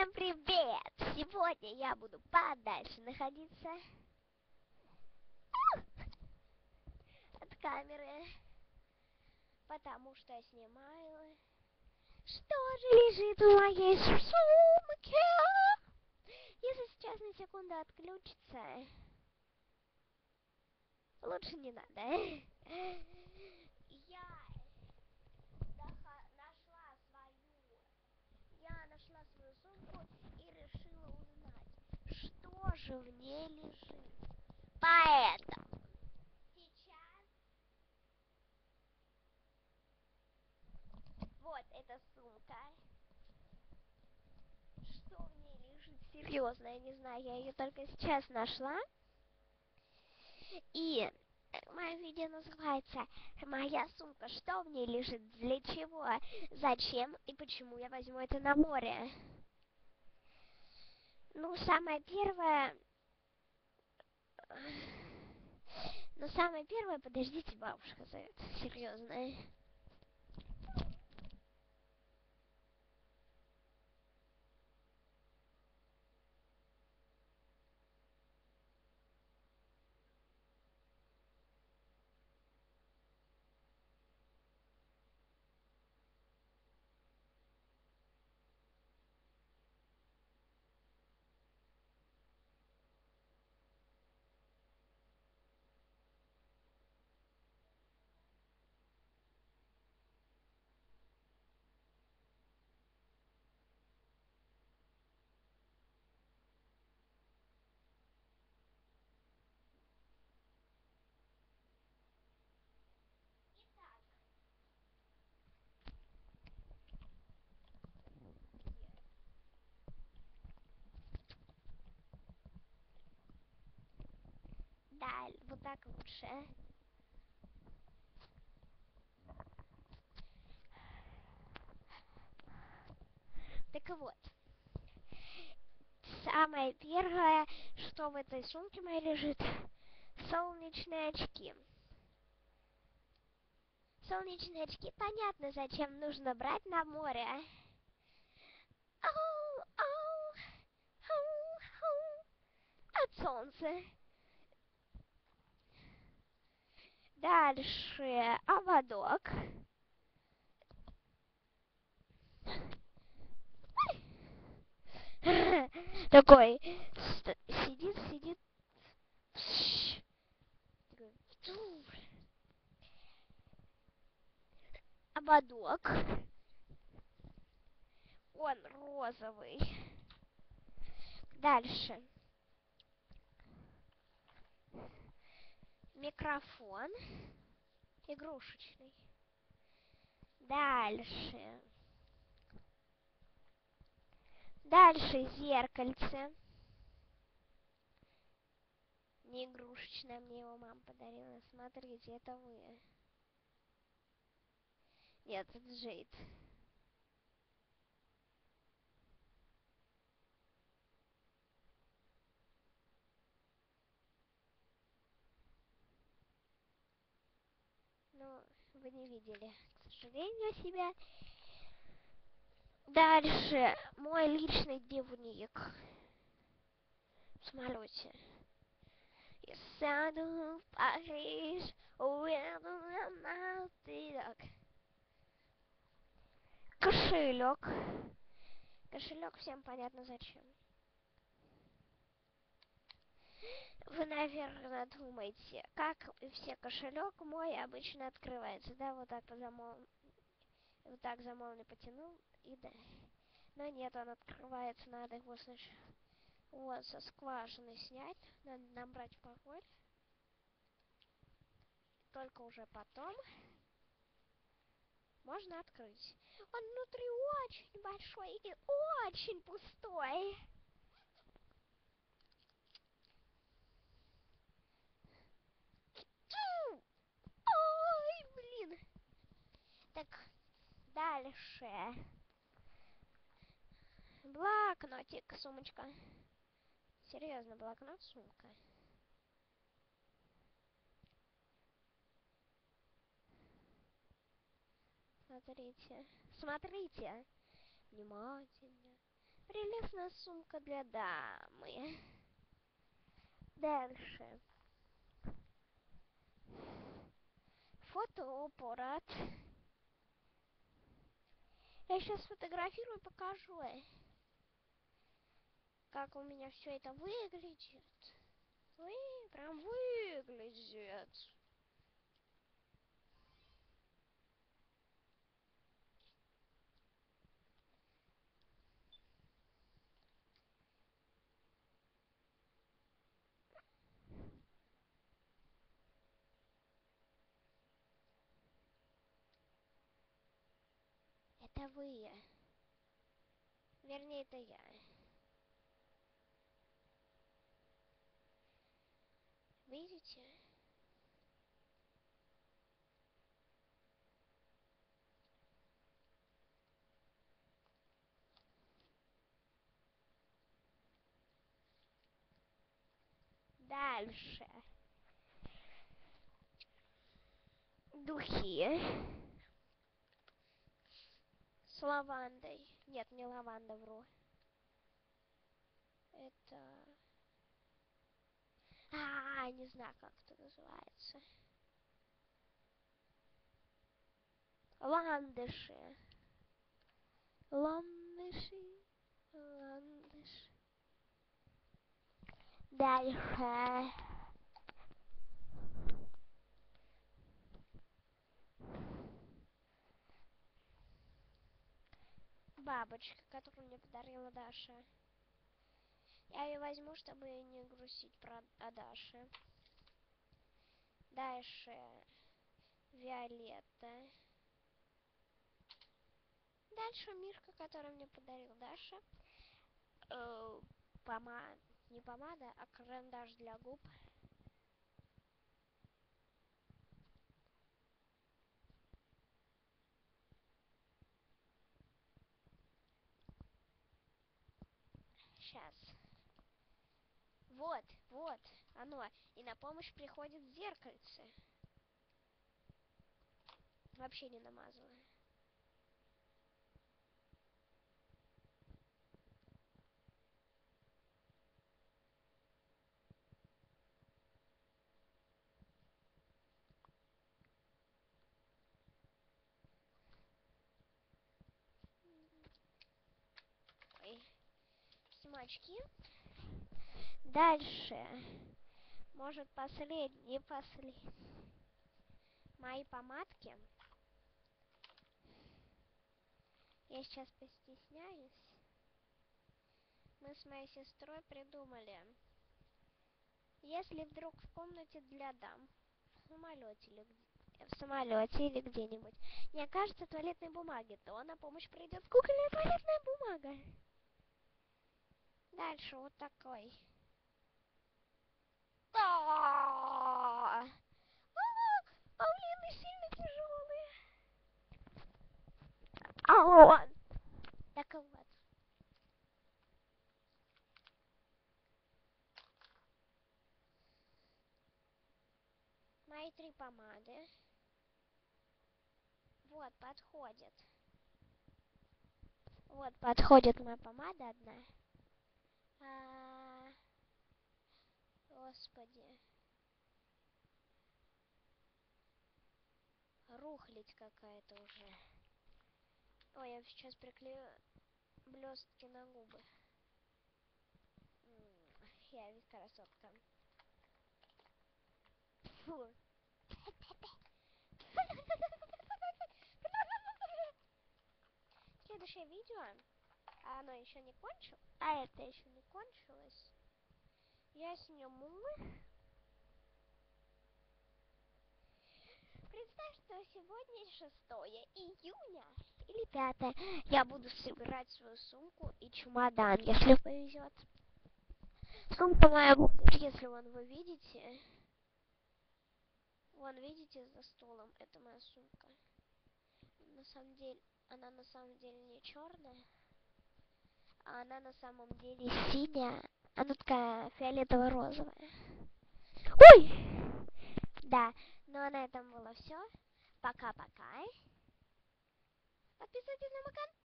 Всем привет! Сегодня я буду подальше находиться от камеры, потому что я снимаю, что же лежит в моей сумке. Если сейчас на секунду отключится, лучше не надо. Я нашла свою сумку и решила узнать, что же в ней лежит. Поэтому сейчас вот эта сумка. Что в ней лежит? Серьезно, я не знаю, я ее только сейчас нашла. И мое видео называется «Моя сумка. Что в ней лежит? Для чего? Зачем? И почему я возьму это на море?» Ну, самое первое... подождите, бабушка зовет. Серьезно. Да, вот так лучше. Так вот. Самое первое, что в этой сумке моей лежит, солнечные очки. Солнечные очки, понятно, зачем нужно брать на море. Ау, ау, ау, ау. От солнца. Дальше ободок. Такой сидит. Ободок. Он розовый. Дальше. Микрофон. Игрушечный. Дальше зеркальце. Не игрушечное, мне его мама подарила. Смотрите, это вы. Нет, это Джейд. Ну, вы не видели, к сожалению, себя. Дальше мой личный дневник в самолете. Я сяду в Париж, уеду на мотылек. Кошелек. Кошелек всем понятно зачем. Вы, наверное, думаете, как все кошелек мой обычно открывается, да, вот так вот так за молнию потянул и да. Но нет, он открывается, надо его вот со скважины снять, надо набрать пароль. Только уже потом можно открыть. Он внутри очень большой и очень пустой. Ой, блин. Так, дальше. Блокнотик, сумочка. Серьезно, блокнот, сумка. Смотрите. Смотрите. Внимательно. Прилив Классная сумка для дамы. Дальше. Фотоаппарат. Я сейчас сфотографирую и покажу, как у меня все это выглядит. Прям выглядит. Это вы. Вернее, это я. Видите? Дальше. Духи. С лавандой. Нет, не лаванда, вру. Это... не знаю, как это называется. Ландыши. Ландыши. Ландыши. Дальше. Бабочка, которую мне подарила Даша. Я ее возьму, чтобы не грустить о Даше. Дальше. Виолетта. Дальше мишка, который мне подарил Даша. Не помада, а карандаш для губ. Сейчас. Вот, оно. И на помощь приходит зеркальце. Вообще не намазала. Ой. Сниму очки. Дальше. Может, последний. Мои помадки. Я сейчас постесняюсь. Мы с моей сестрой придумали. Если вдруг в комнате для дам, в самолете или где-нибудь не окажется туалетной бумаги, то на помощь придет кукольная туалетная бумага. Дальше вот такой. Павлины сильно тяжелые. Так вот. Мои 3 помады. Вот, подходит. Вот, подходит моя помада одна. Господи. Рухлядь какая-то уже. Ой, я сейчас приклею блестки на губы. Я ведь красотка. Фу. Следующее видео, оно еще не кончилось, а это еще не кончилось. Я сниму. Представь, что сегодня 6 июня или 5. Я буду собирать свою сумку и чемодан, если повезет. Сумка моя будет, если вы видите. Вон, видите, за столом, это моя сумка. Она на самом деле не черная, а она на самом деле синяя. Она такая фиолетово-розовая. Ой! Да, ну а на этом было все. Пока-пока. Подписывайтесь на мой канал.